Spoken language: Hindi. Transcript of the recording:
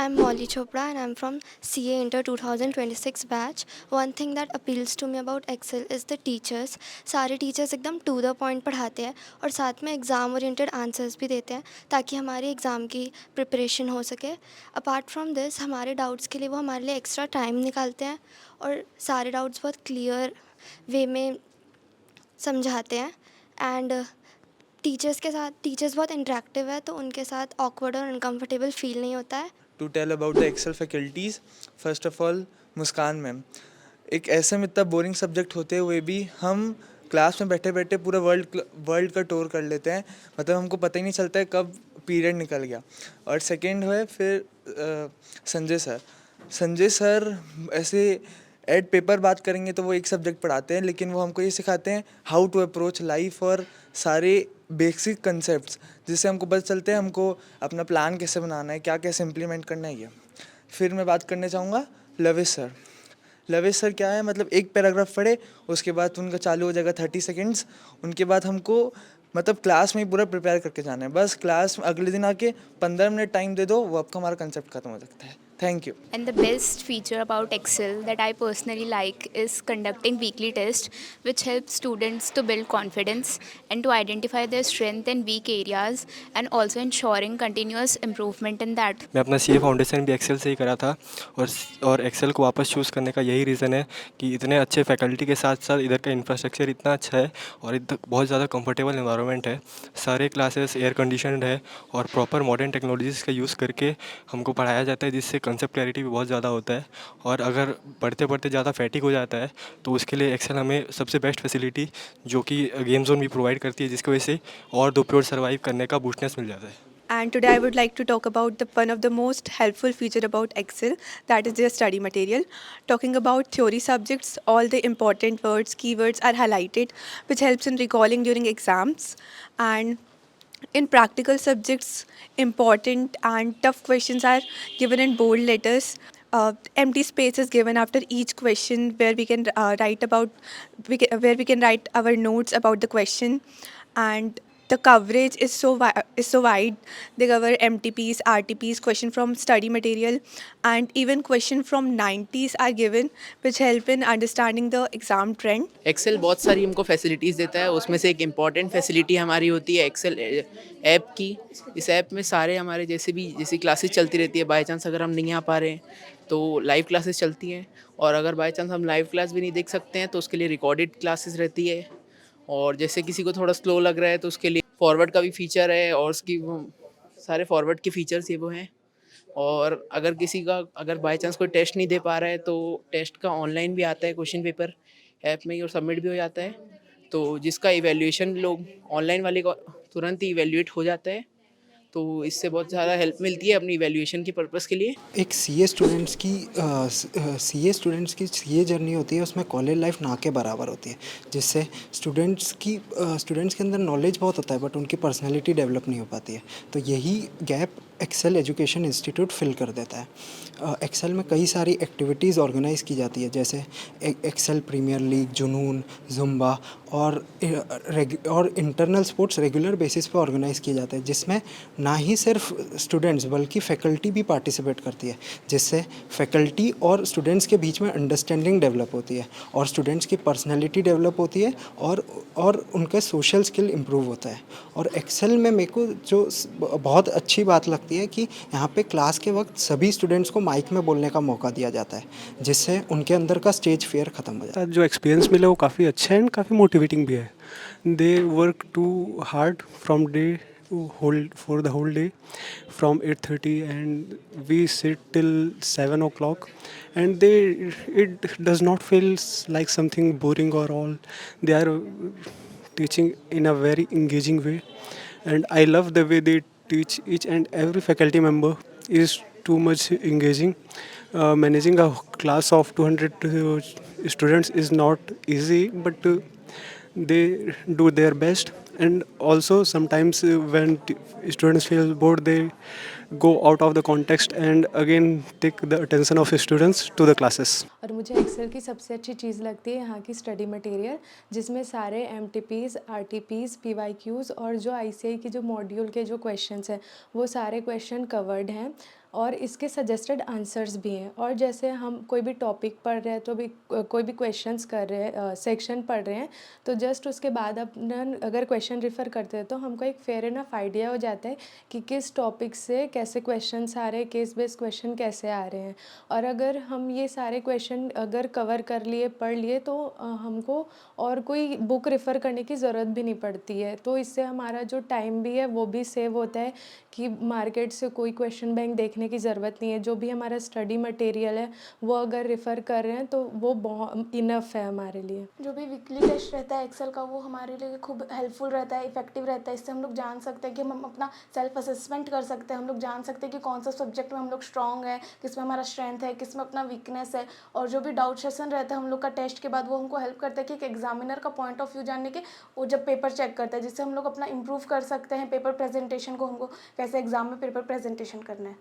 I'm Molly Chopra and I'm from CA Inter 2026 batch. One thing that appeals to me about Excel is the teachers. सारे टीचर्स एकदम टू द पॉइंट पढ़ाते हैं और साथ में एग्ज़ाम ओरिएंटेड आंसर्स भी देते हैं ताकि हमारी एग्ज़ाम की प्रिपरेशन हो सके. अपार्ट फ्रॉम दिस हमारे डाउट्स के लिए वो हमारे लिए एक्स्ट्रा टाइम निकालते हैं और सारे डाउट्स बहुत क्लियर वे में समझाते हैं. एंड टीचर्स के साथ टीचर्स बहुत इंटरेक्टिव है तो उनके साथ ऑकवर्ड और अनकम्फर्टेबल फील नहीं होता है. To tell about the Excel faculties, first of all Muskan ma'am. एक ऐसे में इतना बोरिंग सब्जेक्ट होते हुए भी हम क्लास में बैठे बैठे पूरा वर्ल्ड का टूर कर लेते हैं. मतलब हमको पता ही नहीं चलता है कब पीरियड निकल गया. और सेकंड है फिर संजय सर ऐसे एड पेपर बात करेंगे तो वो एक सब्जेक्ट पढ़ाते हैं, लेकिन वो हमको ये सिखाते हैं हाउ टू अप्रोच लाइफ और सारे बेसिक कंसेप्ट्स, जिससे हमको पता चलते हैं हमको अपना प्लान कैसे बनाना है, क्या कैसे इम्प्लीमेंट करना है ये. फिर मैं बात करना चाहूँगा लवेश सर. लवेश सर क्या है, मतलब एक पैराग्राफ पढ़े उसके बाद उनका चालू हो जाएगा 30 सेकेंड्स. उनके बाद हमको मतलब क्लास में ही पूरा प्रिपेयर करके जाना है. बस क्लास अगले दिन आके 15 मिनट टाइम दे दो, वो आपका हमारा कंसेप्ट खत्म हो सकता है. Thank you. And the best feature about Excel that I personally like is conducting weekly tests, which helps students to build confidence and to identify their strength and weak areas, and also ensuring continuous improvement in that. मैं अपना सीए फाउंडेशन भी एक्सेल से ही करा था और एक्सेल को वापस चूज़ करने का यही रीज़न है कि इतने अच्छे फैकल्टी के साथ साथ इधर का इंफ्रास्ट्रक्चर इतना अच्छा है और इधर बहुत ज़्यादा कंफर्टेबल एनवायरनमेंट है. सारे क्लासेस एयर कंडीशनड है और प्रॉपर मॉडर्न टेक्नोलॉजीज़ का यूज़ करके हमको पढ़ाया जाता है, जिससे कंसेप्ट क्लैरिटी भी बहुत ज़्यादा होता है. और अगर पढ़ते पढ़ते ज़्यादा फैटिक हो जाता है तो उसके लिए एक्सेल हमें सबसे बेस्ट फैसिलिटी जो कि गेम जोन भी प्रोवाइड करती है, जिसकी वजह से और 2 पीरियड सर्वाइव करने का बूस्टनेस मिल जाता है. And today I would like to talk about one of the most helpful feature about Excel, that is their study material. Talking about theory subjects, all the important words, keywords are highlighted, which helps in recalling during exams. And in practical subjects, important and tough questions are given in bold letters. Empty space is given after each question where we can where we can write our notes about the question. And the coverage is so wide. They cover MTPs, RTPs, question from study material, and even question from 90s are given, which help in understanding the exam trend. Excel बहुत सारी हमको फैसिलिटीज़ देता है. उसमें से एक इम्पॉर्टेंट फैसिलिटी हमारी होती है एक्सेल ऐप की. इस ऐप में सारे हमारे जैसी क्लासेस चलती रहती है. बाय चांस अगर हम नहीं आ पा रहे हैं तो लाइव क्लासेस चलती हैं, और अगर बाय चांस हम लाइव क्लास भी नहीं देख सकते हैं तो उसके लिए रिकॉर्डेड क्लासेस रहती है. और जैसे किसी को थोड़ा स्लो लग रहा है तो उसके लिए फॉरवर्ड का भी फीचर है, और उसकी वो सारे फॉरवर्ड के फीचर्स ये वो हैं. और अगर बाय चांस कोई टेस्ट नहीं दे पा रहा है तो टेस्ट का ऑनलाइन भी आता है क्वेश्चन पेपर ऐप में ही, और सबमिट भी हो जाता है. तो जिसका इवैल्यूएशन लोग ऑनलाइन वाले का तुरंत ही इवैल्यूएट हो जाता है. तो इससे बहुत ज़्यादा हेल्प मिलती है अपनी इवैल्यूएशन के पर्पज़ के लिए. एक सीए स्टूडेंट्स की सीए जर्नी होती है, उसमें कॉलेज लाइफ ना के बराबर होती है, जिससे स्टूडेंट्स के अंदर नॉलेज बहुत होता है बट उनकी पर्सनैलिटी डेवलप नहीं हो पाती है. तो यही gap Excel education institute fill कर देता है. एक्सेल में कई सारी एक्टिविटीज़ ऑर्गेनाइज़ की जाती है, जैसे एक्सेल प्रीमियर लीग, जुनून, जुम्बा और इंटरनल स्पोर्ट्स रेगुलर बेसिस पे ऑर्गेनाइज़ किए जाते हैं, जिसमें ना ही सिर्फ स्टूडेंट्स बल्कि फैकल्टी भी पार्टिसिपेट करती है, जिससे फैकल्टी और स्टूडेंट्स के बीच में अंडरस्टैंडिंग डेवलप होती है और स्टूडेंट्स की पर्सनैलिटी डेवलप होती है और उनका सोशल स्किल इम्प्रूव होता है. और एक्सेल में मेरे को जो बहुत अच्छी बात लगती है कि यहाँ पे क्लास के वक्त सभी स्टूडेंट्स को माइक में बोलने का मौका दिया जाता है, जिससे उनके अंदर का स्टेज फियर ख़त्म हो जाता है. जो एक्सपीरियंस मिला वो काफ़ी अच्छा है एंड काफ़ी मोटिवेटिंग भी है. They work too hard from day for the whole day from 8:30 and we sit till 7 o'clock, and it does not feel like something boring or all. They are teaching in a very engaging way, and I love the way they teach. Each and every faculty member is too much engaging. Managing a class of 200 students is not easy, but they do their best. And also sometimes when students feel bored, they go out of the context and again take the attention of students to the classes. और मुझे एक्सेल की सबसे अच्छी चीज़ लगती है यहाँ की स्टडी मटेरियल, जिसमें सारे MTPs, RTPs, PYQs और जो ICI की जो मॉड्यूल के जो क्वेश्चंस हैं वो सारे क्वेश्चन कवर्ड हैं और इसके सजेस्टेड आंसर्स भी हैं। और जैसे हम कोई भी टॉपिक पढ़ रहे हैं तो भी कोई भी क्वेश्चंस कर रहे हैं, सेक्शन पढ़ रहे हैं, तो जस्ट उसके बाद अपन अगर क्वेश्चन रिफ़र करते हैं तो हमको एक फेयर इनफ आइडिया हो जाता है कि किस टॉपिक से कैसे क्वेश्चंस आ रहे हैं, केस बेस्ड क्वेश्चन कैसे आ रहे हैं। और अगर हम ये सारे क्वेश्चन अगर कवर कर लिए, पढ़ लिए, तो हमको और कोई बुक रेफ़र करने की ज़रूरत भी नहीं पड़ती है। तो इससे हमारा जो टाइम भी है वो भी सेव होता है कि मार्केट से कोई क्वेश्चन बैंक देखने की ज़रूरत नहीं है। जो भी हमारा स्टडी मटेरियल है वो अगर रेफ़र कर रहे हैं तो वो बहुत इनफ है हमारे लिए। जो भी वीकली टेस्ट रहता है एक्सेल का वो हमारे लिए खूब हेल्पफुल रहता है, इफेक्टिव रहता है। इससे हम लोग जान सकते हैं कि हम अपना सेल्फ असेसमेंट कर सकते हैं। हम लोग जान सकते हैं कि कौन सा सब्जेक्ट में हम लोग स्ट्रॉन्ग है, किस में हमारा स्ट्रेंथ है, किस में अपना वीकनेस है। और जो भी डाउट सेशन रहता है हम लोग का टेस्ट के बाद, वो हमको हेल्प करता है कि एक एग्जामिनर का पॉइंट ऑफ व्यू जानने के वो जब पेपर चेक करता है, जिससे हम लोग अपना इम्प्रूव कर सकते हैं पेपर प्रेजेंटेशन को, हमको कैसे एग्जाम में पेपर प्रेजेंटेशन करना है।